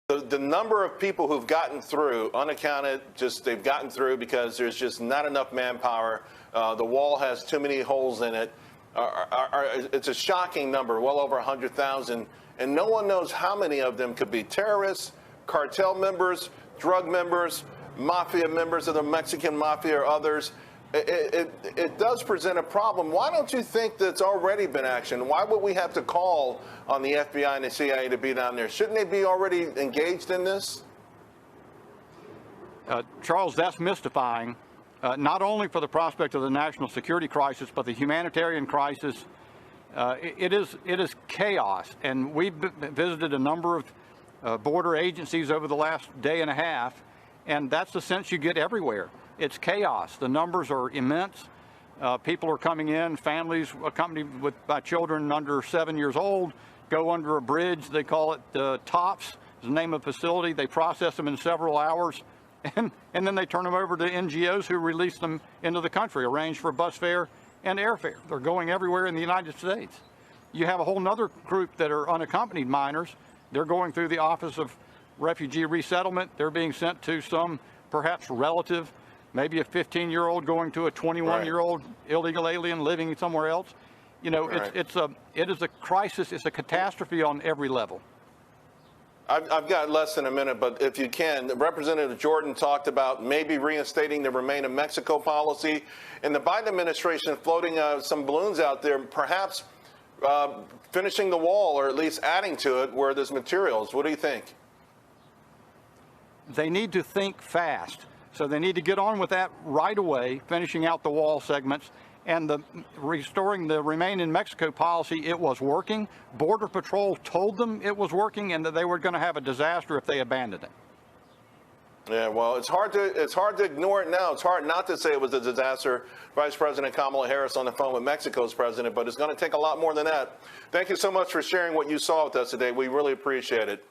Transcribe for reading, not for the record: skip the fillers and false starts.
The number of people who've gotten through, unaccounted, just they've gotten through because there's just not enough manpower. The wall has too many holes in it. It's a shocking number, well over 100,000. And no one knows how many of them could be terrorists, cartel members, drug members, mafia members of the Mexican mafia or others. It does present a problem. Why don't you think that's already been action? Why would we have to call on the FBI and the CIA to be down there? Shouldn't they be already engaged in this? Charles, that's mystifying, not only for the prospect of the national security crisis, but the humanitarian crisis. It is chaos. And we've visited a number of border agencies over the last day and a half, and that's the sense you get everywhere. It's chaos. The numbers are immense. People are coming in, families accompanied by children under 7 years old, go under a bridge. They call it TOPS, is the name of the facility. They process them in several hours, and then they turn them over to NGOs who release them into the country, arrange for bus fare and airfare. They're going everywhere in the United States. You have a whole other group that are unaccompanied minors. They're going through the Office of Refugee Resettlement. They're being sent to some perhaps relative, maybe a 15-year-old going to a 21-year-old illegal alien living somewhere else. You know, it is a crisis. It's a catastrophe on every level. I've got less than a minute, but if you can, Representative Jordan talked about maybe reinstating the Remain in Mexico policy, and the Biden administration floating some balloons out there, perhaps finishing the wall or at least adding to it where there's materials. What do you think? They need to think fast. So they need to get on with that right away, finishing out the wall segments. And restoring the Remain in Mexico policy, it was working. Border Patrol told them it was working and that they were going to have a disaster if they abandoned it. Yeah, well, it's hard to ignore it now. It's hard not to say it was a disaster. Vice President Kamala Harris on the phone with Mexico's president, but it's going to take a lot more than that. Thank you so much for sharing what you saw with us today. We really appreciate it.